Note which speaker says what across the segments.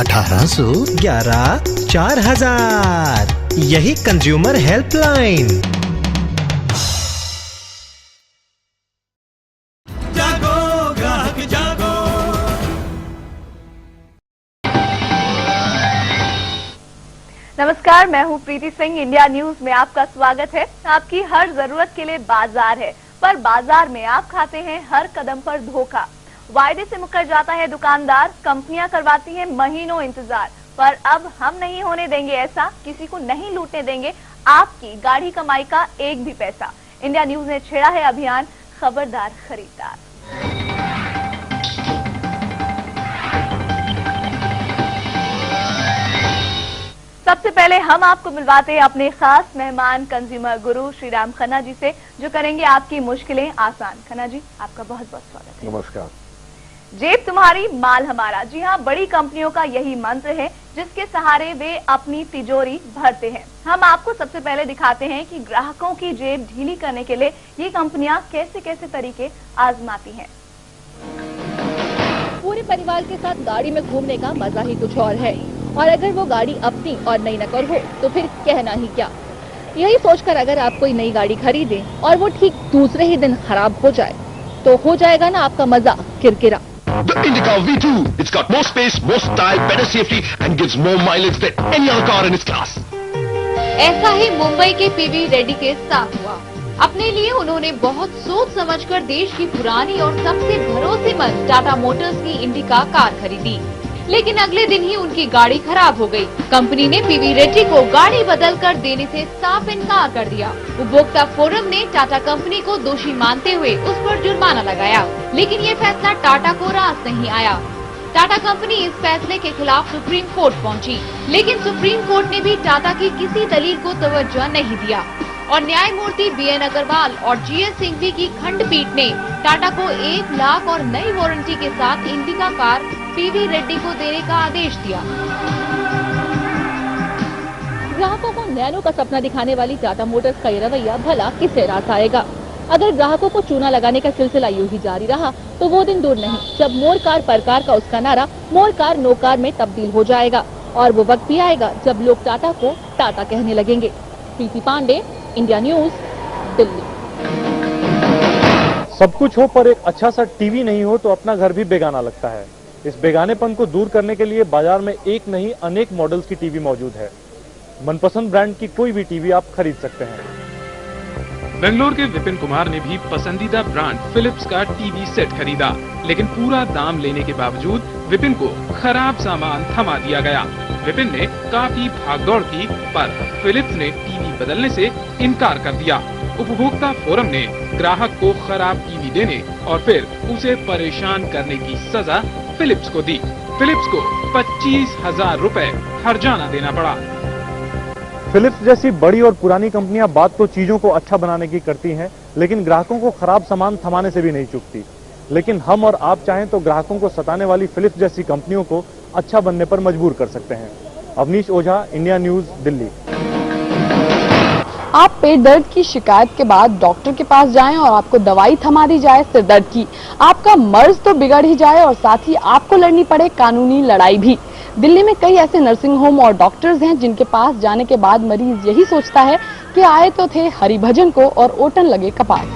Speaker 1: 1811 4000। यही consumer helpline.
Speaker 2: जागो ग्राहक जागो।
Speaker 3: नमस्कार, मैं हूं प्रीति सिंह। इंडिया न्यूज में आपका स्वागत है। आपकी हर जरूरत के लिए बाजार है, पर बाजार में आप खाते हैं हर कदम पर धोखा। वायदे से मुकर जाता है दुकानदार, कंपनियां करवाती हैं महीनों इंतजार, पर अब हम नहीं होने देंगे ऐसा, किसी को नहीं लूटने देंगे आपकी गाढ़ी कमाई का एक भी पैसा। इंडिया न्यूज ने छेड़ा है अभियान खबरदार खरीदार। सबसे पहले हम आपको मिलवाते हैं अपने खास मेहमान कंज्यूमर गुरु श्री राम खन्ना जी से, जो करेंगे आपकी मुश्किलें आसान। खन्ना जी, आपका बहुत बहुत स्वागत है।
Speaker 4: नमस्कार।
Speaker 3: जेब तुम्हारी माल हमारा। जी हाँ, बड़ी कंपनियों का यही मंत्र है जिसके सहारे वे अपनी तिजोरी भरते हैं। हम आपको सबसे पहले दिखाते हैं कि ग्राहकों की जेब ढीली करने के लिए ये कंपनियां कैसे कैसे तरीके आजमाती हैं।
Speaker 5: पूरे परिवार के साथ गाड़ी में घूमने का मजा ही कुछ और है, और अगर वो गाड़ी अपनी और नई नकल हो तो फिर कहना ही क्या। यही सोचकर अगर आप कोई नई गाड़ी खरीदें और वो ठीक दूसरे ही दिन खराब हो जाए तो हो जाएगा ना आपका मजा किरकिरा।
Speaker 6: The Indica V2. It's got more space, more style, better safety and gives more mileage than any other car in its class.
Speaker 5: ऐसा ही मुंबई के पीवी रेड्डी के साथ हुआ। अपने लिए उन्होंने बहुत सोच समझकर देश की पुरानी और सबसे भरोसेमंद टाटा मोटर्स की इंडिका कार खरीदी, लेकिन अगले दिन ही उनकी गाड़ी खराब हो गई। कंपनी ने पीवी रेड्डी को गाड़ी बदल कर देने से साफ इनकार कर दिया। उपभोक्ता फोरम ने टाटा कंपनी को दोषी मानते हुए उस पर जुर्माना लगाया, लेकिन ये फैसला टाटा को रास नहीं आया। टाटा कंपनी इस फैसले के खिलाफ सुप्रीम कोर्ट पहुंची, लेकिन सुप्रीम कोर्ट ने भी टाटा की किसी दलील को तवज्जो नहीं दिया और न्यायमूर्ति BN अग्रवाल और GS सिंघवी की खंडपीठ ने टाटा को 1 लाख और नई वारंटी के साथ इंडिका कार पीवी रेड्डी को देने का आदेश दिया। ग्राहकों को नैनो का सपना दिखाने वाली टाटा मोटर्स का ये रवैया भला किसे रास आएगा। अगर ग्राहकों को चूना लगाने का सिलसिला यूं ही जारी रहा तो वो दिन दूर नहीं जब मोर कार पर कार का उसका नारा मोर कार नो कार में तब्दील हो जाएगा, और वो वक्त भी आएगा जब लोग टाटा को टाटा कहने लगेंगे। प्रीति पांडे, इंडिया न्यूज, दिल्ली।
Speaker 4: सब कुछ हो पर एक अच्छा सा टीवी नहीं हो तो अपना घर भी बेगाना लगता है। इस बेगानेपन को दूर करने के लिए बाजार में एक नहीं अनेक मॉडल्स की टीवी मौजूद है। मनपसंद ब्रांड की कोई भी टीवी आप खरीद सकते हैं।
Speaker 7: बेंगलोर के विपिन कुमार ने भी पसंदीदा ब्रांड फिलिप्स का टीवी सेट खरीदा, लेकिन पूरा दाम लेने के बावजूद विपिन को खराब सामान थमा दिया गया। विपिन ने काफी भागदौड़ की, पर फिलिप्स ने टीवी बदलने से इनकार कर दिया। उपभोक्ता फोरम ने ग्राहक को खराब टीवी देने और फिर उसे परेशान करने की सजा फिलिप्स को दी। फिलिप्स को 25,000 रुपए हर्जाना देना पड़ा।
Speaker 4: फिलिप्स जैसी बड़ी और पुरानी कंपनियां बात तो चीजों को अच्छा बनाने की करती हैं, लेकिन ग्राहकों को खराब सामान थमाने से भी नहीं चूकती। लेकिन हम और आप चाहें तो ग्राहकों को सताने वाली फिलिप्स जैसी कंपनियों को अच्छा बनने पर मजबूर कर सकते हैं। अवनीश ओझा, इंडिया न्यूज, दिल्ली।
Speaker 8: आप पेट दर्द की शिकायत के बाद डॉक्टर के पास जाएं और आपको दवाई थमा दी जाए सिर दर्द की, आपका मर्ज तो बिगड़ ही जाए और साथ ही आपको लड़नी पड़े कानूनी लड़ाई भी। दिल्ली में कई ऐसे नर्सिंग होम और डॉक्टर्स हैं जिनके पास जाने के बाद मरीज यही सोचता है कि आए तो थे हरिभजन को और ओटन लगे कपाट।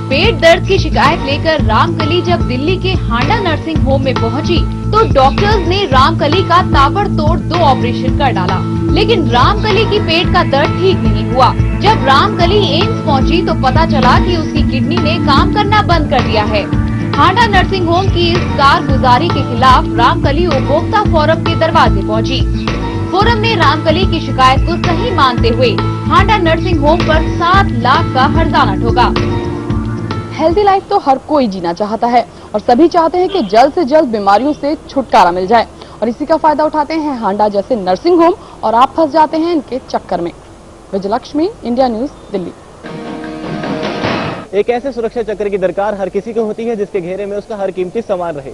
Speaker 5: पेट दर्द की शिकायत लेकर रामकली जब दिल्ली के हांडा नर्सिंग होम में पहुंची तो डॉक्टर्स ने रामकली का ताबड़तोड़ 2 ऑपरेशन कर डाला, लेकिन रामकली की पेट का दर्द ठीक नहीं हुआ। जब रामकली एम्स पहुंची तो पता चला कि उसकी किडनी ने काम करना बंद कर दिया है। हांडा नर्सिंग होम की इस कारगुजारी के खिलाफ रामकली उपभोक्ता फोरम के दरवाजे पहुंची। फोरम ने रामकली की शिकायत को सही मानते हुए हांडा नर्सिंग होम पर 7 लाख का हर्जाना ठोका।
Speaker 8: हेल्दी लाइफ तो हर कोई जीना चाहता है और सभी चाहते हैं कि जल्द से जल्द बीमारियों से छुटकारा मिल जाए, और इसी का फायदा उठाते हैं हांडा जैसे नर्सिंग होम और आप फंस जाते हैं इनके चक्कर में। Vijayalakshmi, India news, Delhi.
Speaker 9: एक ऐसे सुरक्षा चक्र की दरकार हर किसी को होती है जिसके घेरे में उसका हर कीमती सामान रहे।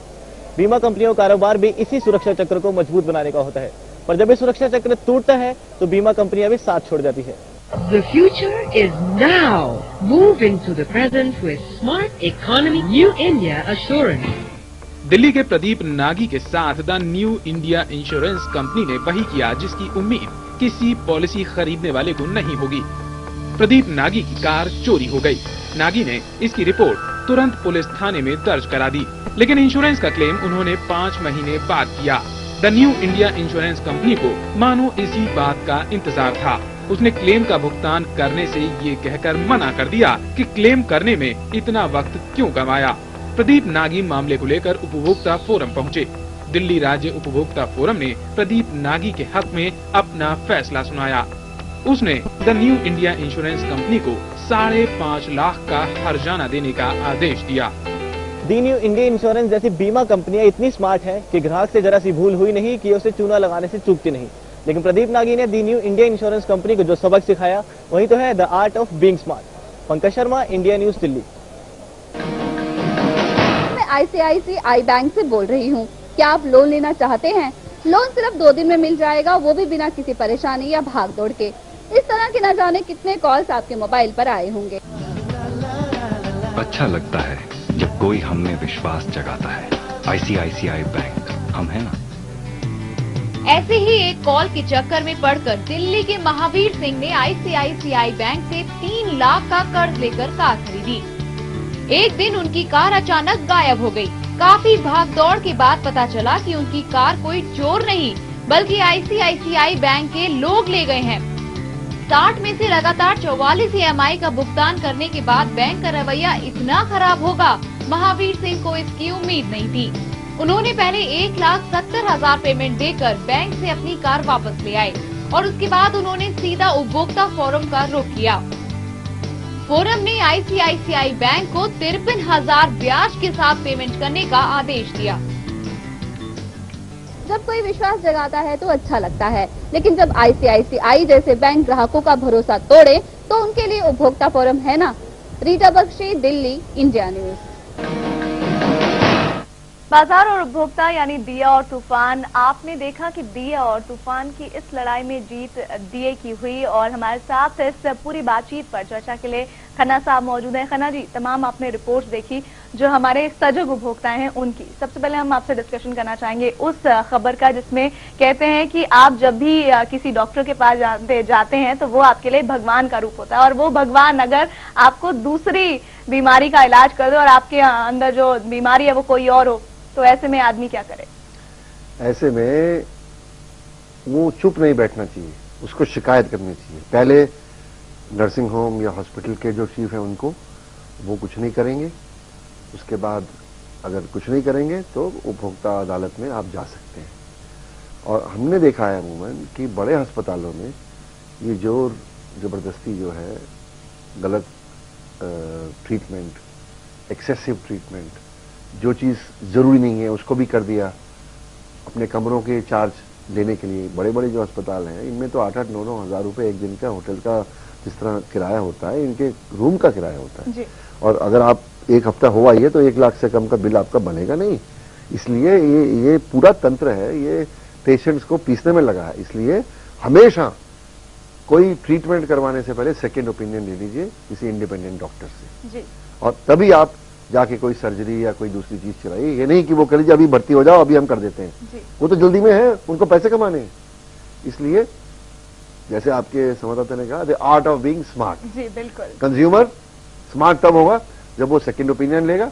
Speaker 9: बीमा कंपनियों का कारोबार भी इसी सुरक्षा चक्र को मजबूत बनाने का होता है, पर जब ये सुरक्षा चक्र टूटता है तो बीमा कंपनियां भी साथ छोड़ जाती है।
Speaker 10: The future is now. Move into the present with Smart Economy New India Assurance.
Speaker 7: Delhi के प्रदीप नागी के साथ the new India insurance company ने वही किया जिसकी उम्मीद किसी पॉलिसी खरीदने वाले को नहीं होगी। प्रदीप नागी की कार चोरी हो गई। नागी ने इसकी रिपोर्ट तुरंत पुलिस थाने में दर्ज करा दी, लेकिन इंश्योरेंस का क्लेम उन्होंने 5 महीने बाद किया। The new India insurance company को मानो इसी बात का इंतजार था। उसने क्लेम का भुगतान करने से ये कहकर मना कर दिया कि क्लेम करने में इतना वक्त क्यों गंवाया। प्रदीप नागी मामले को लेकर उपभोक्ता फोरम पहुंचे। दिल्ली राज्य उपभोक्ता फोरम ने प्रदीप नागी के हक में अपना फैसला सुनाया। उसने the new India insurance company को 5.5 लाख का हर्जाना देने का आदेश दिया।
Speaker 9: दी न्यू इंडिया इंश्योरेंस जैसी बीमा कंपनियां इतनी स्मार्ट हैं कि ग्राहक से जरा सी भूल हुई नहीं कि उसे चूना लगाने से चूकती नहीं। लेकिन प्रदीप नागी ने दी न्यू इंडिया इंश्योरेंस कंपनी को जो सबक सिखाया वही तो है the art of being smart. Pankaj Sharma, India news, Delhi.
Speaker 8: मैं ICICI बैंक से बोल रही हूँ। क्या आप लोन लेना चाहते हैं? लोन सिर्फ 2 दिन में मिल जाएगा, वो भी बिना किसी परेशानी या भाग दौड़ के। इस तरह के न जाने कितने कॉल्स आपके मोबाइल पर आए होंगे।
Speaker 11: अच्छा लगता है जब कोई हम में विश्वास जगाता है। ICICI बैंक, हम है ना।
Speaker 5: ऐसे ही एक कॉल के चक्कर में पड़कर दिल्ली के महावीर सिंह ने ICICI बैंक से 3 लाख का कर्ज लेकर कार खरीदी। एक दिन उनकी कार अचानक गायब हो गई। काफी भाग दौड़ के बाद पता चला कि उनकी कार कोई चोर नहीं बल्कि ICICI बैंक के लोग ले गए हैं। 60 में से लगातार 44 EMI का भुगतान करने के बाद बैंक का रवैया इतना खराब होगा, महावीर सिंह को इसकी उम्मीद नहीं थी। उन्होंने पहले 1,70,000 पेमेंट देकर बैंक से अपनी कार वापस ले आए और उसके बाद उन्होंने सीधा उपभोक्ता फोरम का रुख किया। फोरम ने ICICI बैंक को 53,000 ब्याज के साथ पेमेंट करने का आदेश दिया।
Speaker 8: जब कोई विश्वास जगाता है तो अच्छा लगता है, लेकिन जब ICICI जैसे बैंक ग्राहकों का भरोसा तोड़े तो उनके लिए उपभोक्ता फोरम है ना। Rita Bakshi, Delhi, India news.
Speaker 3: बाजार और उपभोक्ता यानी दिया और तूफान। आपने देखा कि दिया और तूफान की इस लड़ाई में जीत दिए की हुई और हमारे साथ इस पूरी बातचीत पर चर्चा के लिए खन्ना साहब मौजूद हैं। खन्ना जी, तमाम आपने रिपोर्ट्स देखी जो हमारे सजग उपभोक्ता हैं उनकी। सबसे पहले हम आपसे डिस्कशन करना चाहेंगे उस खबर का जिसमें कहते हैं कि आप जब भी किसी डॉक्टर के पास जाते हैं तो वो आपके लिए भगवान का रूप होता है और वो भगवान अगर आपको दूसरी बीमारी का इलाज कर दे और आपके अंदर जो बीमारी है वो कोई और हो तो ऐसे में आदमी क्या करे?
Speaker 12: ऐसे में वो चुप नहीं बैठना चाहिए, उसको शिकायत करनी चाहिए। पहले नर्सिंग होम या हॉस्पिटल के जो चीफ हैं उनको, वो कुछ नहीं करेंगे। उसके बाद अगर कुछ नहीं करेंगे तो उपभोक्ता अदालत में आप जा सकते हैं। और हमने देखा है अमूमन कि बड़े अस्पतालों में ये जोर जबरदस्ती जो है, गलत ट्रीटमेंट, एक्सेसिव ट्रीटमेंट, जो चीज जरूरी नहीं है उसको भी कर दिया अपने कमरों के चार्ज लेने के लिए। बड़े बड़े जो अस्पताल हैं इनमें तो 8-8, 9-9 हज़ार रुपए एक दिन का होटल का जिस तरह किराया होता है, इनके रूम का किराया होता है जी। और अगर आप एक हफ्ता हो आइए तो 1 लाख से कम का बिल आपका बनेगा नहीं। इसलिए ये पूरा तंत्र है, ये पेशेंट्स को पीसने में लगा है। इसलिए हमेशा कोई ट्रीटमेंट करवाने से पहले सेकेंड ओपिनियन ले लीजिए किसी इंडिपेंडेंट डॉक्टर से जी। और तभी आप जाके कोई सर्जरी या कोई दूसरी चीज चलाइए। ये नहीं कि वो कह लीजिए अभी भर्ती हो जाओ, अभी हम कर देते हैं। वो तो जल्दी में है, उनको पैसे कमाने हैं। इसलिए जैसे आपके संवाददाता ने कहा, the art of being smart.
Speaker 3: जी बिल्कुल।
Speaker 12: कंज्यूमर स्मार्ट तब होगा जब वो सेकंड ओपिनियन लेगा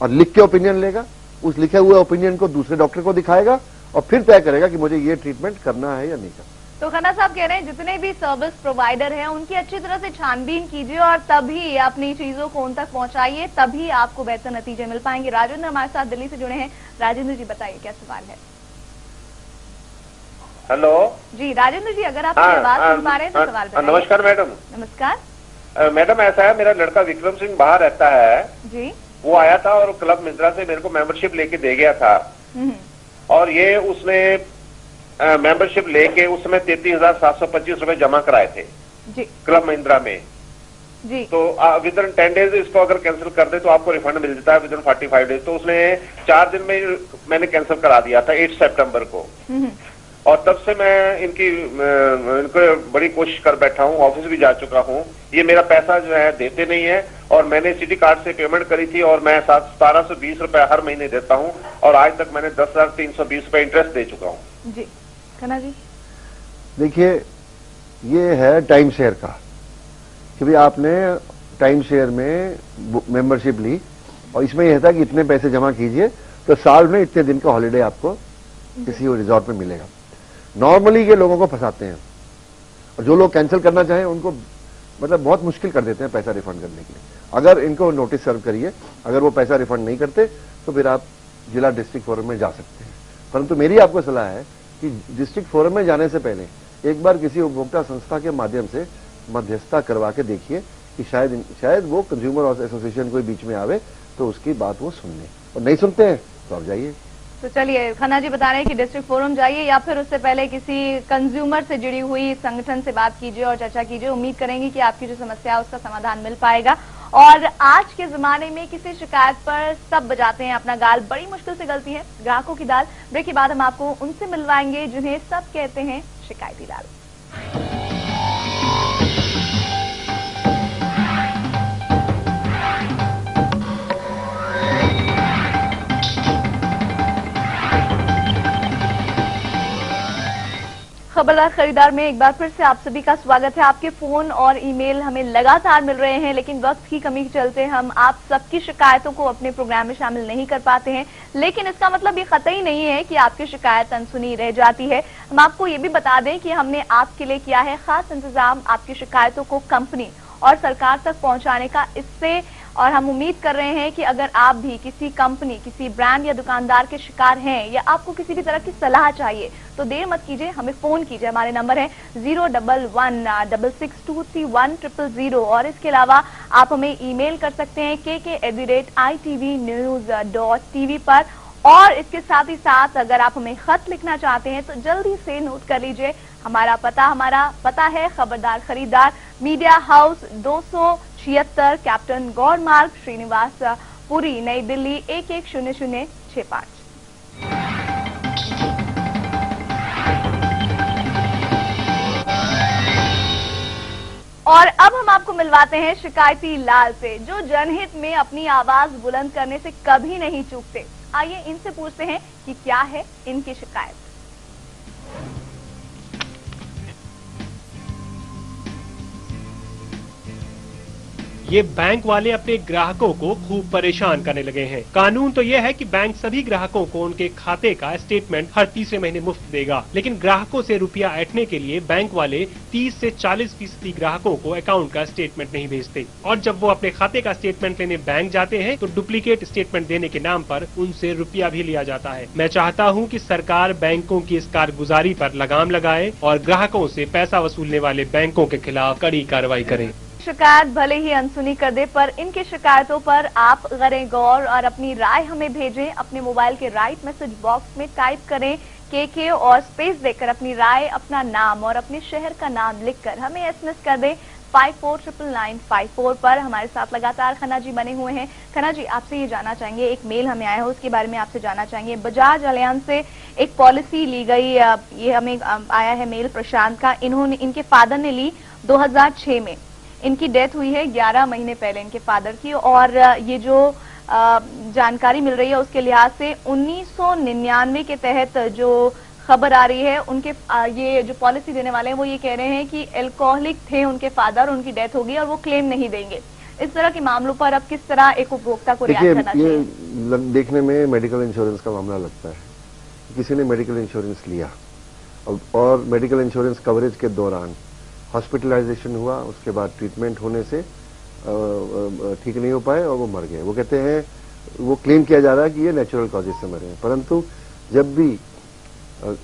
Speaker 12: और लिख के ओपिनियन लेगा। उस लिखे हुए ओपिनियन को दूसरे डॉक्टर को दिखाएगा और फिर तय करेगा कि मुझे ये ट्रीटमेंट करना है या नहीं करना।
Speaker 3: तो खन्ना साहब कह रहे हैं जितने भी सर्विस प्रोवाइडर हैं उनकी अच्छी तरह से छानबीन कीजिए और तभी अपनी चीजों को उन तक पहुंचाइए, तभी आपको बेहतर नतीजे मिल पाएंगे। राजेंद्र हमारे साथ दिल्ली से जुड़े हैं। राजेंद्र जी बताइए क्या सवाल है?
Speaker 13: हेलो
Speaker 3: जी राजेंद्र जी, अगर आप आवाज सुन पा रहे हैं तो सवाल बताइए।
Speaker 13: नमस्कार मैडम।
Speaker 3: नमस्कार
Speaker 13: मैडम, ऐसा है मेरा लड़का विक्रम सिंह बाहर रहता है जी। वो आया था और क्लब मिंत्रा से मेरे को मेंबरशिप लेके दे गया था और ये उसने मेंबरशिप लेके उस समय 33,725 रुपए जमा कराए थे जी क्लब महिंद्रा में जी। तो विद इन 10 डेज इसको अगर कैंसिल कर दे तो आपको रिफंड मिल जाता है विद इन 45 डेज। तो उसने 4 दिन में मैंने कैंसिल करा दिया था 8 सितंबर को। और तब से मैं इनको बड़ी कोशिश कर बैठा हूँ, ऑफिस भी जा चुका हूँ। ये मेरा पैसा जो है देते नहीं है और मैंने सिटी कार्ड से पेमेंट करी थी और मैं 1720 रुपए हर महीने देता हूँ और आज तक मैंने 10,320 रुपए इंटरेस्ट दे चुका हूँ।
Speaker 3: जी खन्ना जी,
Speaker 12: देखिए ये है टाइम शेयर का कि भाई आपने टाइम शेयर में मेंबरशिप ली और इसमें यह था कि इतने पैसे जमा कीजिए तो साल में इतने दिन का हॉलीडे आपको किसी रिजॉर्ट में मिलेगा। नॉर्मली ये लोगों को फंसाते हैं और जो लोग कैंसिल करना चाहें उनको मतलब बहुत मुश्किल कर देते हैं पैसा रिफंड करने के लिए। अगर इनको नोटिस सर्व करिए, अगर वो पैसा रिफंड नहीं करते तो फिर आप जिला डिस्ट्रिक्ट फोरम में जा सकते हैं। परंतु मेरी आपको सलाह है कि डिस्ट्रिक्ट फोरम में जाने से पहले एक बार किसी उपभोक्ता संस्था के माध्यम से मध्यस्थता करवा के देखिए कि शायद वो कंज्यूमर एसोसिएशन कोई बीच में आवे तो उसकी बात वो सुन ले, और नहीं सुनते हैं तो आप जाइए।
Speaker 3: तो चलिए, खन्ना जी बता रहे हैं कि डिस्ट्रिक्ट फोरम जाइए या फिर उससे पहले किसी कंज्यूमर से जुड़ी हुई संगठन से बात कीजिए और चर्चा कीजिए। उम्मीद करेंगे कि आपकी जो समस्या है उसका समाधान मिल पाएगा। और आज के जमाने में किसी शिकायत पर सब बजाते हैं अपना गाल, बड़ी मुश्किल से गलती है ग्राहकों की दाल। ब्रेक के बाद हम आपको उनसे मिलवाएंगे जिन्हें सब कहते हैं शिकायती दाल। खबरदार खरीदार में एक बार फिर से आप सभी का स्वागत है। आपके फोन और ईमेल हमें लगातार मिल रहे हैं, लेकिन वक्त की कमी के चलते हम आप सबकी शिकायतों को अपने प्रोग्राम में शामिल नहीं कर पाते हैं। लेकिन इसका मतलब ये कतई नहीं है कि आपकी शिकायत अनसुनी रह जाती है। हम आपको ये भी बता दें कि हमने आपके लिए किया है खास इंतजाम आपकी शिकायतों को कंपनी और सरकार तक पहुंचाने का। इससे और हम उम्मीद कर रहे हैं कि अगर आप भी किसी कंपनी, किसी ब्रांड या दुकानदार के शिकार हैं या आपको किसी भी तरह की सलाह चाहिए तो देर मत कीजिए, हमें फोन कीजिए। हमारे नंबर है 01166231000 और इसके अलावा आप हमें ईमेल कर सकते हैं kk@itvnews.tv पर। और इसके साथ ही साथ अगर आप हमें खत लिखना चाहते हैं तो जल्दी से नोट कर लीजिए। हमारा पता है खबरदार खरीदार, मीडिया हाउस 276 कैप्टन गौर मार्ग, श्रीनिवास पुरी, नई दिल्ली 110065। और अब हम आपको मिलवाते हैं शिकायती लाल से, जो जनहित में अपनी आवाज बुलंद करने से कभी नहीं चूकते। आइए इनसे पूछते हैं कि क्या है इनकी शिकायत।
Speaker 14: ये बैंक वाले अपने ग्राहकों को खूब परेशान करने लगे हैं। कानून तो ये है कि बैंक सभी ग्राहकों को उनके खाते का स्टेटमेंट हर तीसरे महीने मुफ्त देगा, लेकिन ग्राहकों से रुपया ऐंठने के लिए बैंक वाले 30 से 40% ग्राहकों को अकाउंट का स्टेटमेंट नहीं भेजते। और जब वो अपने खाते का स्टेटमेंट लेने बैंक जाते हैं तो डुप्लीकेट स्टेटमेंट देने के नाम पर उनसे रुपया भी लिया जाता है। मैं चाहता हूँ कि सरकार बैंकों की इस कारगुजारी पर लगाम लगाए और ग्राहकों से पैसा वसूलने वाले बैंकों के खिलाफ कड़ी कार्रवाई करे।
Speaker 3: शिकायत भले ही अनसुनी कर दे, पर इनकी शिकायतों पर आप करें गौर और अपनी राय हमें भेजें। अपने मोबाइल के राइट मैसेज बॉक्स में टाइप करें KK और स्पेस देकर अपनी राय, अपना नाम और अपने शहर का नाम लिखकर हमें SMS कर दें 549954 पर। हमारे साथ लगातार खन्ना जी बने हुए हैं। खन्ना जी, आपसे ये जानना चाहेंगे, एक मेल हमें आया है उसके बारे में आपसे जानना चाहेंगे। बजाज अलियांस से एक पॉलिसी ली गई, ये हमें आया है मेल प्रशांत का। इनके फादर ने ली 2006 में, इनकी डेथ हुई है 11 महीने पहले इनके फादर की। और ये जो जानकारी मिल रही है उसके लिहाज से 1999 के तहत जो खबर आ रही है, उनके ये जो पॉलिसी देने वाले हैं वो ये कह रहे हैं कि अल्कोहलिक थे उनके फादर, उनकी डेथ होगी और वो क्लेम नहीं देंगे। इस तरह के मामलों पर अब किस तरह एक उपभोक्ता को रिएक्ट करना चाहिए?
Speaker 12: ये देखने में मेडिकल इंश्योरेंस का मामला लगता है। किसी ने मेडिकल इंश्योरेंस लिया और मेडिकल इंश्योरेंस कवरेज के दौरान हॉस्पिटलाइजेशन हुआ, उसके बाद ट्रीटमेंट होने से ठीक नहीं हो पाए और वो मर गए। वो कहते हैं, वो क्लेम किया जा रहा है कि ये नेचुरल कॉजेज से मरे हैं, परंतु जब भी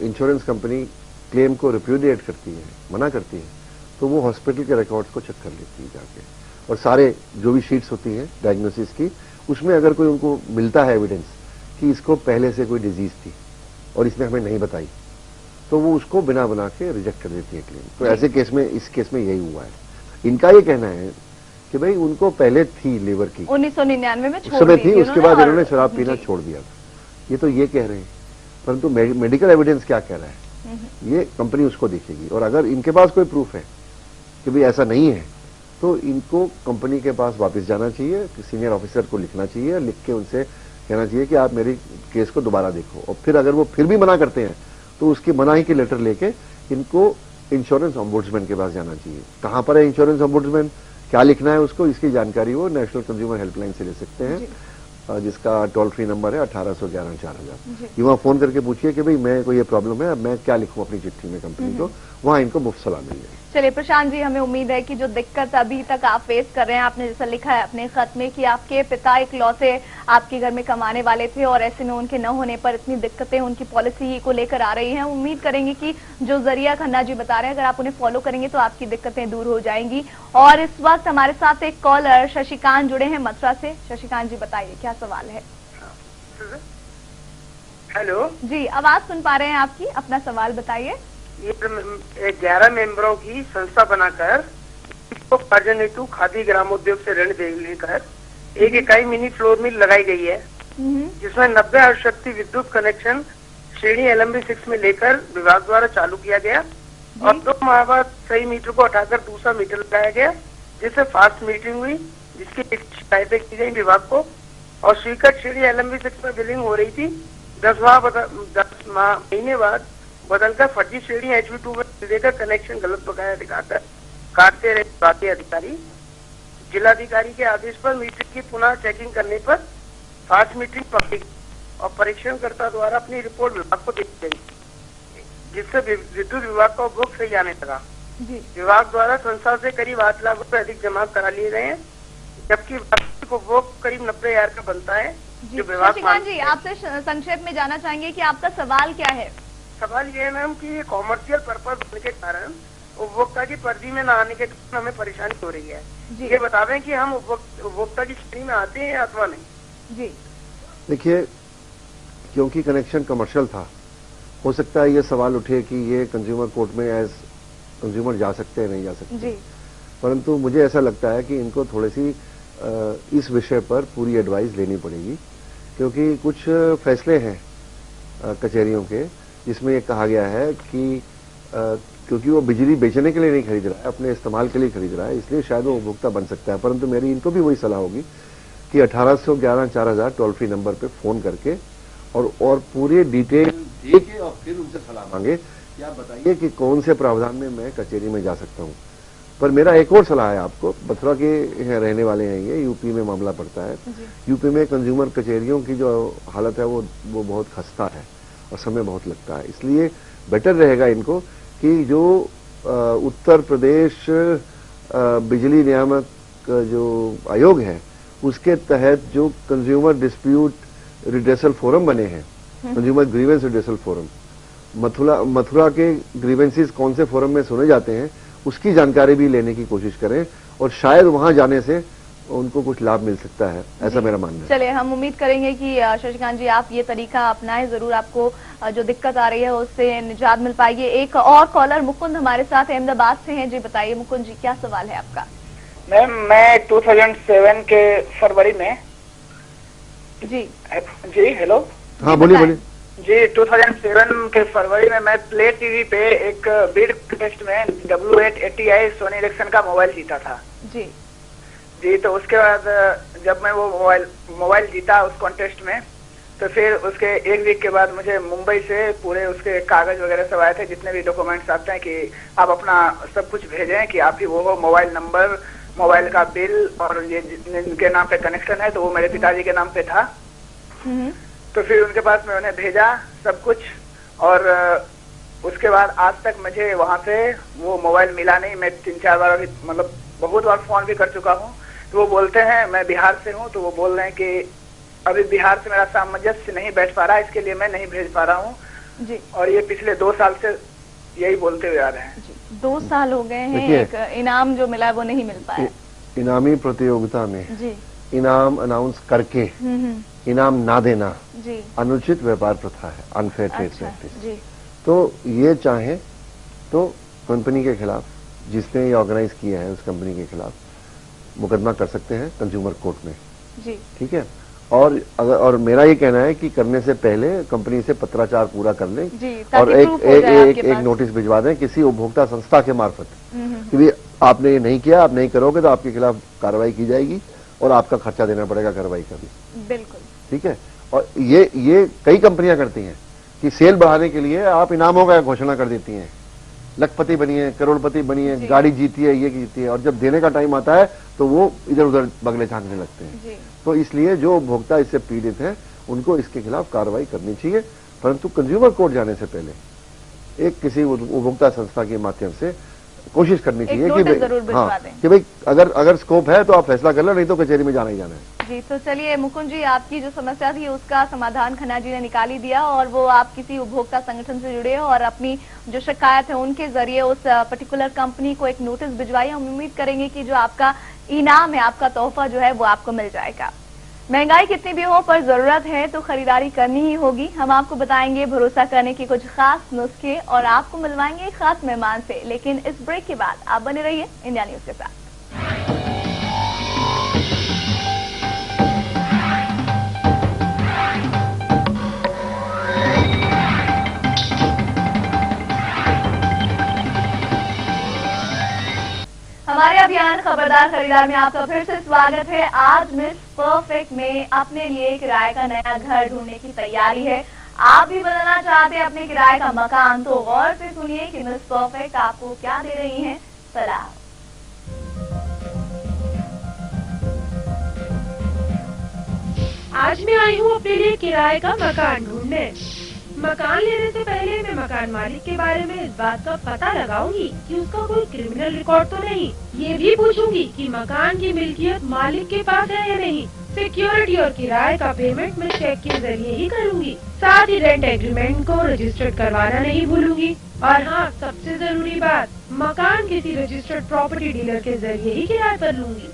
Speaker 12: इंश्योरेंस कंपनी क्लेम को रिप्यूडिएट करती है, मना करती है, तो वो हॉस्पिटल के रिकॉर्ड्स को चेक कर लेती है जाके, और सारे जो भी शीट्स होती हैं डायग्नोसिस की, उसमें अगर कोई उनको मिलता है एविडेंस कि इसको पहले से कोई डिजीज थी और इसने हमें नहीं बताई, तो वो उसको बिना बना के रिजेक्ट कर देती है क्लेम। तो ऐसे केस में, इस केस में यही हुआ है। इनका ये कहना है कि भाई उनको पहले थी लिवर की,
Speaker 3: 1999 में
Speaker 12: उस समय थी, उसके बाद इन्होंने शराब पीना छोड़ दिया था। ये तो ये कह रहे हैं, परंतु मेडिकल एविडेंस क्या कह रहा है? ये कंपनी उसको देखेगी। और अगर इनके पास कोई प्रूफ है कि भाई ऐसा नहीं है, तो इनको कंपनी के पास वापस जाना चाहिए, सीनियर ऑफिसर को लिखना चाहिए, लिख के उनसे कहना चाहिए कि आप मेरी केस को दोबारा देखो। और फिर अगर वो फिर भी मना करते हैं तो उसकी मनाही की लेटर लेके इनको इंश्योरेंस ऑम्बुड्समैन के पास जाना चाहिए। कहां पर है इंश्योरेंस ऑम्बुड्समैन, क्या लिखना है उसको, इसकी जानकारी वो नेशनल कंज्यूमर हेल्पलाइन से ले सकते हैं, जिसका टोल फ्री नंबर है 1811-4000। ये वहां फोन करके पूछिए कि भाई मैं को ये प्रॉब्लम है, अब मैं क्या लिखूं अपनी चिट्ठी में कंपनी को, वहां इनको मुफ्त सलाह मिल जाएगी।
Speaker 3: चलिए प्रशांत जी, हमें उम्मीद है कि जो दिक्कत अभी तक आप फेस कर रहे हैं, आपने जैसा लिखा है अपने खत में कि आपके पिता इकलौते आपके घर में कमाने वाले थे और ऐसे में उनके न होने पर इतनी दिक्कतें उनकी पॉलिसी को लेकर आ रही हैं। उम्मीद करेंगे कि जो जरिया खन्ना जी बता रहे हैं, अगर आप उन्हें फॉलो करेंगे तो आपकी दिक्कतें दूर हो जाएंगी। और इस वक्त हमारे साथ एक कॉलर शशिकांत जुड़े हैं मथुरा से। शशिकांत जी बताइए क्या सवाल है।
Speaker 15: हेलो
Speaker 3: जी, आवाज सुन पा रहे हैं आपकी, अपना सवाल बताइए।
Speaker 15: ये 11 मेंबरों की संस्था बनाकर अर्जन हेतु खादी ग्रामोद्योग से ऋण लेकर एक इकाई मिनी फ्लोर मिल लगाई गई है, जिसमें 90 अणुशक्ति विद्युत कनेक्शन श्रेणी LMB6 में लेकर विभाग द्वारा चालू किया गया और 2 माह बाद सही मीटर को हटाकर दूसरा मीटर लगाया गया, जिससे फास्ट मीटरिंग हुई, जिसकी शिकायतें की गई विभाग को और स्वीकृत श्रेणी LMB6 में बिलिंग हो रही थी। 10 महीने बाद बदलकर फर्जी श्रेणी HV2 में लेकर कनेक्शन गलत बकाया दिखाकर काटते रहे विभागीय अधिकारी। जिलाधिकारी के आदेश पर मीटर की पुनः चेकिंग करने पर फास्ट मीटरिंग पकड़ी और परीक्षणकर्ता द्वारा अपनी रिपोर्ट विभाग को दी गई, जिससे विद्युत विभाग का उपभोग सही आने लगा। विभाग द्वारा संस्था से करीब 8 लाख रुपए अधिक जमा करा लिए गए हैं, जबकि वार्षिक उपभोग करीब 90,000 का बनता है। जो विभाग
Speaker 3: जी, आपसे संक्षेप में जानना चाहेंगे कि आपका सवाल क्या है।
Speaker 15: सवाल ये है मैम कि कॉमर्शियल पर्पज होने के कारण उपभोक्ता की पर्ची में न आने के कारण हमें परेशानी हो रही है। ये बता दें कि हम उपभोक्ता की श्रेणी में आते हैं अथवा नहीं।
Speaker 3: जी
Speaker 12: देखिए, क्योंकि कनेक्शन कमर्शियल था, हो सकता है ये सवाल उठे कि ये कंज्यूमर कोर्ट में एज कंज्यूमर जा सकते हैं नहीं जा सकते जी। परंतु मुझे ऐसा लगता है कि इनको थोड़ी सी इस विषय पर पूरी एडवाइस लेनी पड़ेगी, क्योंकि कुछ फैसले हैं कचहरियों के जिसमें ये कहा गया है कि क्योंकि वो बिजली बेचने के लिए नहीं खरीद रहा है, अपने इस्तेमाल के लिए खरीद रहा है, इसलिए शायद वो उपभोक्ता बन सकता है। परंतु मेरी इनको भी वही सलाह होगी कि 1811-4000 टोल फ्री नंबर पे फोन करके और पूरे डिटेल दे के और फिर उनसे सलाह मांगे कि आप बताइए कि कौन से प्रावधान में मैं कचहरी में जा सकता हूँ। पर मेरा एक और सलाह है आपको, मथुरा के रहने वाले हैं, ये यूपी में मामला पड़ता है। यूपी में कंज्यूमर कचहरियों की जो हालत है वो बहुत खस्ता है और समय बहुत लगता है, इसलिए बेटर रहेगा इनको कि जो उत्तर प्रदेश बिजली नियामक जो आयोग है उसके तहत जो कंज्यूमर डिस्प्यूट रिड्रेसल फोरम बने हैं, consumer grievance redressal forum, Mathura के ग्रीवेंसेस कौन से फोरम में सुने जाते हैं उसकी जानकारी भी लेने की कोशिश करें और शायद वहां जाने से उनको कुछ लाभ मिल सकता है, ऐसा मेरा मानना है।
Speaker 3: चलिए, हम उम्मीद करेंगे कि शशिकांत जी आप ये तरीका अपनाएं, जरूर आपको जो दिक्कत आ रही है उससे निजात मिल पाएगी। एक और कॉलर मुकुंद हमारे साथ अहमदाबाद से हैं। जी बताइए मुकुंद जी, क्या सवाल है आपका।
Speaker 15: मैम, मैं 2007 के फरवरी में जी हेलो
Speaker 12: हाँ बोलिए
Speaker 15: जी 2007 के फरवरी में मैं प्ले टीवी पे एक बिड टेस्ट में W880i सोनी इलेक्शन का मोबाइल जीता था जी। तो उसके बाद जब मैं वो मोबाइल जीता उस कॉन्टेस्ट में, तो फिर उसके 1 वीक के बाद मुझे मुंबई से पूरे उसके कागज वगैरह सब आए थे, जितने भी डॉक्यूमेंट्स आते हैं कि आप अपना सब कुछ भेजें कि आप ही वो हो, मोबाइल नंबर, मोबाइल का बिल और ये जिनके नाम पे कनेक्शन है तो वो मेरे पिताजी के नाम पे था। तो फिर उनके पास मैं उन्हें भेजा सब कुछ और उसके बाद आज तक मुझे वहां से वो मोबाइल मिला नहीं। मैं 3-4 बार अभी मतलब बहुत बार फोन भी कर चुका हूँ, तो वो बोलते हैं, मैं बिहार से हूँ, तो वो बोल रहे हैं कि अभी बिहार से मेरा सामंजस्य नहीं बैठ पा रहा, इसके लिए मैं नहीं भेज पा रहा हूँ जी। और ये पिछले 2 साल से यही बोलते हुए आ रहे हैं जी।
Speaker 3: 2 साल हो गए हैं, एक इनाम जो मिला है वो नहीं मिल पाया।
Speaker 12: इनामी प्रतियोगिता में जी इनाम अनाउंस करके इनाम ना देना जी अनुचित व्यापार प्रथा है, अनफेयर ट्रेड प्रैक्टिस। तो ये चाहे तो कंपनी के खिलाफ, जिसने ये ऑर्गेनाइज किया है उस कंपनी के खिलाफ मुकदमा कर सकते हैं कंज्यूमर कोर्ट में जी। ठीक है, और मेरा ये कहना है कि करने से पहले कंपनी से पत्राचार पूरा कर लें
Speaker 3: जी,
Speaker 12: और एक नोटिस भिजवा दें किसी उपभोक्ता संस्था के मार्फत कि भी आपने ये नहीं किया, आप नहीं करोगे तो आपके खिलाफ कार्रवाई की जाएगी और आपका खर्चा देना पड़ेगा कार्रवाई का भी।
Speaker 3: बिल्कुल
Speaker 12: ठीक है। और ये कई कंपनियां करती हैं कि सेल बढ़ाने के लिए आप इनामों का घोषणा कर देती हैं, लखपति बनी है, करोड़पति बनी है, गाड़ी जीती है, ये जीती है, और जब देने का टाइम आता है तो वो इधर उधर बगले झांकने लगते हैं। तो इसलिए जो उपभोक्ता इससे पीड़ित हैं उनको इसके खिलाफ कार्रवाई करनी चाहिए, परंतु कंज्यूमर कोर्ट जाने से पहले एक किसी उपभोक्ता संस्था के माध्यम से कोशिश करनी चाहिए कि भाई अगर स्कोप है तो आप फैसला कर लो, नहीं तो कचहरी में जाना ही जाना है।
Speaker 3: जी, तो चलिए मुकुंद जी, आपकी जो समस्या थी उसका समाधान खन्ना जी ने निकाल ही दिया और वो आप किसी उपभोक्ता संगठन से जुड़े हो और अपनी जो शिकायत है उनके जरिए उस पर्टिकुलर कंपनी को एक नोटिस भिजवाइए। हम उम्मीद करेंगे कि जो आपका इनाम है, आपका तोहफा जो है वो आपको मिल जाएगा। महंगाई कितनी भी हो पर जरूरत है तो खरीदारी करनी ही होगी। हम आपको बताएंगे भरोसा करने के कुछ खास नुस्खे और आपको मिलवाएंगे एक खास मेहमान से, लेकिन इस ब्रेक के बाद आप बने रहिए इंडिया न्यूज के साथ। हमारे अभियान खबरदार खरीदार में आपका फिर से स्वागत है। आज मिस परफेक्ट में अपने लिए किराए का नया घर ढूंढने की तैयारी है। आप भी बदलना चाहते हैं अपने किराए का मकान, तो गौर से सुनिए कि मिस परफेक्ट आपको क्या दे रही हैं सलाह।
Speaker 10: आज मैं आई हूँ अपने लिए किराए का मकान ढूंढने। मकान लेने से पहले मैं मकान मालिक के बारे में इस बात का पता लगाऊंगी कि उसका कोई क्रिमिनल रिकॉर्ड तो नहीं। ये भी पूछूंगी कि मकान की मिल्कियत मालिक के पास है या नहीं। सिक्योरिटी और किराए का पेमेंट मैं चेक के जरिए ही करूंगी। साथ ही रेंट एग्रीमेंट को रजिस्टर्ड करवाना नहीं भूलूंगी। और हाँ, सबसे जरूरी बात, मकान किसी रजिस्टर्ड प्रॉपर्टी डीलर के जरिए ही किराए पर लूंगी।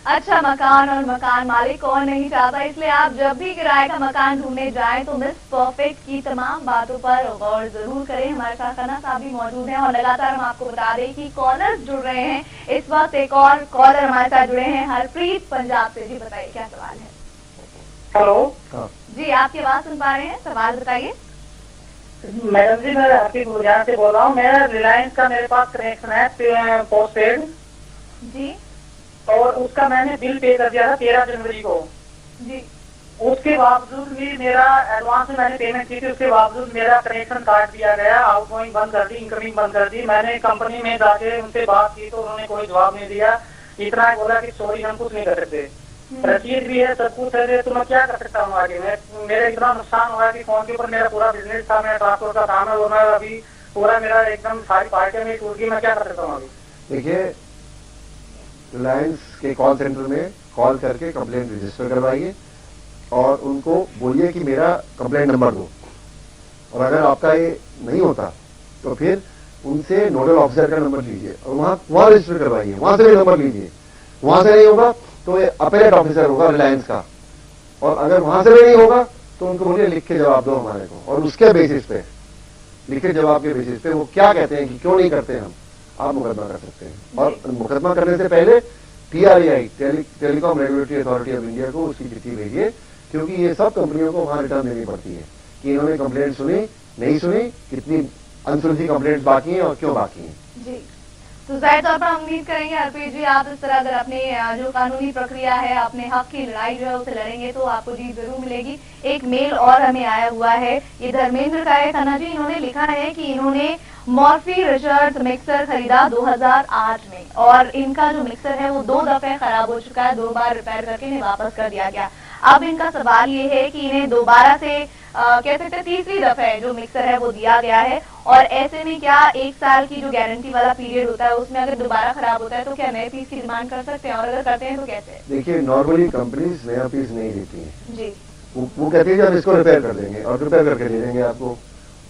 Speaker 3: अच्छा मकान और मकान मालिक कौन नहीं चाहता, इसलिए आप जब भी किराए का मकान ढूंढने जाएं तो मिस परफेक्ट की तमाम बातों पर गौर जरूर करें। हमारे साथ खन्ना साहब भी मौजूद हैं और लगातार हम आपको बता दें कि कॉलर्स जुड़ रहे हैं। इस वक्त एक और कॉलर हमारे साथ जुड़े हैं, हरप्रीत पंजाब से। जी बताइए क्या सवाल है।
Speaker 15: हेलो
Speaker 3: जी, आपकी आवाज सुन पा रहे हैं, सवाल बताइए।
Speaker 15: मैडम जी, मैं आपकी गुजरात से बोल रहा हूँ। मेरा रिलायंस का मेरे पास कनेक्शन है पोस्ट पेड
Speaker 3: जी,
Speaker 15: और उसका मैंने बिल पे कर दिया था 13 जनवरी को
Speaker 3: जी।
Speaker 15: उसके बावजूद भी मेरा एडवांस में मैंने पेमेंट की थी, उसके बावजूद मेरा कनेक्शन काट दिया गया। आउटगोइंग बंद कर दी, इनकमिंग बंद कर दी। मैंने कंपनी में जाके उनसे बात की तो उन्होंने कोई जवाब नहीं दिया। इतना बोला कि सॉरी हम कुछ नहीं कर सकते। रसीद भी है, सब कुछ है, तो मैं क्या कर सकता हूँ आगे। मेरा इतना नुकसान हुआ कि फोन के ऊपर मेरा पूरा बिजनेस था, मेरा ट्रांसपोर्ट का काम है, वो मैं अभी पूरा मेरा एकदम सारी पार्टियां में टूट गई। मैं क्या कर सकता हूँ अभी।
Speaker 12: देखिए, रिलायंस के कॉल सेंटर में कॉल करके कंप्लेंट रजिस्टर करवाइए और उनको बोलिए कि मेरा कंप्लेंट नंबर दो। और अगर आपका ये नहीं होता तो फिर उनसे नोडल ऑफिसर का नंबर लीजिए और वहां रजिस्टर करवाइए, वहां से भी नंबर लीजिए। वहां से नहीं होगा तो ये अपीलेट ऑफिसर होगा रिलायंस का, और अगर वहां से भी नहीं होगा तो उनको बोलिए लिख के जवाब दो हमारे को, और उसके बेसिस पे, लिखे जवाब के बेसिस पे वो क्या कहते हैं कि क्यों नहीं करते हम, आप मुकदमा कर सकते हैं। और मुकदमा करने से पहले TRAI, telecom regulatory authority of India को उसकी चिट्ठी भेजिए, क्योंकि ये सब कंपनियों को वहां रिटर्न देनी पड़ती है कि इन्होंने कंप्लेंट सुनी, नहीं सुनी, कितनी अनसुलझी कंप्लेंट बाकी हैं और क्यों बाकी हैं।
Speaker 3: जी, तो जाहिर तौर पर हम उम्मीद करेंगे हरप्रीत जी, आप इस तरह अगर अपने जो कानूनी प्रक्रिया है, अपने हक की लड़ाई जो है उसे लड़ेंगे तो आपको जीत जरूर मिलेगी। एक मेल और हमें आया हुआ है, ये धर्मेंद्र का है। खन्ना जी, इन्होंने लिखा है कि इन्होंने मॉर्फी रिचर्ड्स मिक्सर खरीदा 2008 में और इनका जो मिक्सर है वो 2 दफे खराब हो चुका है, 2 बार रिपेयर करके इन्हें वापस कर दिया गया। अब इनका सवाल ये है कि इन्हें दोबारा से कह सकते हैं तीसरी दफे जो मिक्सर है वो दिया गया है, और ऐसे में क्या 1 साल की जो गारंटी वाला पीरियड होता है उसमें अगर दोबारा खराब होता है तो क्या नए पीस की डिमांड कर सकते हैं, और अगर करते हैं तो कैसे?
Speaker 12: देखिए, नॉर्मली कंपनीज नया पीस नहीं देती है
Speaker 3: जी।
Speaker 12: वो कहती है हम इसको रिपेयर कर देंगे और रिपेयर करके दे देंगे आपको।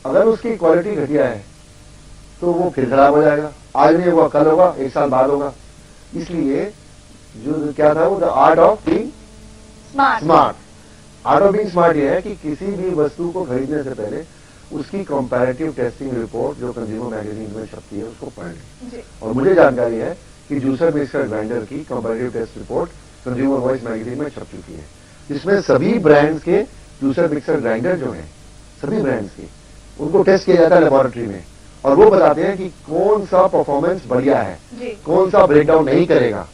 Speaker 12: अगर उसकी क्वालिटी घटिया है तो वो फिर खराब हो जाएगा, आज नहीं होगा कल होगा, 1 साल बाद होगा। इसलिए जो क्या था वो the art of being smart. Art of being smart ये है कि किसी भी वस्तु को खरीदने से पहले उसकी कंपैरेटिव टेस्टिंग रिपोर्ट जो कंज्यूमर मैगजीन में छपती है उसको पढ़ लें। और मुझे जानकारी है कि जूसर मिक्सर ग्राइंडर की comparative test report consumer voice magazine में छप चुकी है। जिसमें सभी ब्रांड्स के जूसर मिक्सर ग्राइंडर जो हैं, सभी ब्रांड्स के, उनको टेस्ट किया जाता है लेबोरेटरी में और वो बताते हैं कि कौन सा परफॉर्मेंस बढ़िया है, कौन सा ब्रेकडाउन नहीं करेगा।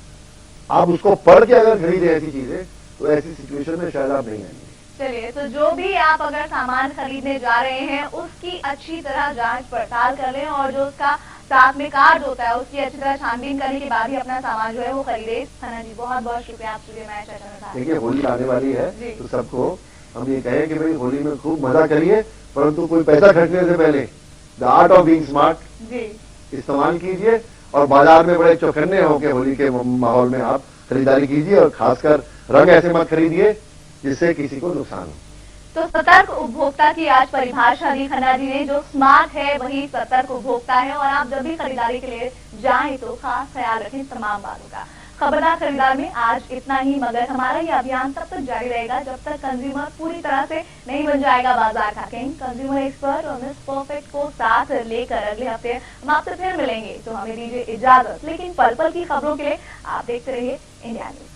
Speaker 12: आप उसको पढ़ के अगर खरीदे ऐसी चीजें तो ऐसी सिचुएशन में शायद आप नहीं आएंगे।
Speaker 3: चलिए, तो जो भी आप अगर सामान खरीदने जा रहे हैं उसकी अच्छी तरह जांच पड़ताल कर लें और जो उसका साथ में कार्ड होता है उसकी अच्छी तरह छानबीन करने के बाद ही अपना सामान जो है वो खरीदे। खन्ना जी, बहुत बहुत शुक्रिया आप स्टूडियो में चर्चा में।
Speaker 12: देखिए, होली आने वाली है तो सबको हम ये कहें कि भाई होली में खूब मजा करिए, परंतु कोई पैसा खर्चने से पहले the art of being smart इस्तेमाल कीजिए और बाजार में बड़े चौकन्ने होकर होली के माहौल में आप खरीदारी कीजिए और खासकर रंग ऐसे मत खरीदिए जिससे किसी को नुकसान हो।
Speaker 3: तो सतर्क उपभोक्ता की आज परिभाषा दी खन्ना जी ने। जो स्मार्ट है वही सतर्क उपभोक्ता है और आप जब भी खरीदारी के लिए जाएं तो खास ख्याल रखें तमाम बातों का। खबरदार खरीदार में आज इतना ही, मगर हमारा ये अभियान तब तक जारी रहेगा जब तक कंज्यूमर पूरी तरह से नहीं बन जाएगा बाजार का किंग। कंज्यूमर एक्सपर्ट और मिस परफेक्ट को साथ लेकर अगले हफ्ते हम आपसे फिर मिलेंगे, तो हमें दीजिए इजाजत। लेकिन पल पल की खबरों के लिए आप देखते रहिए इंडिया न्यूज।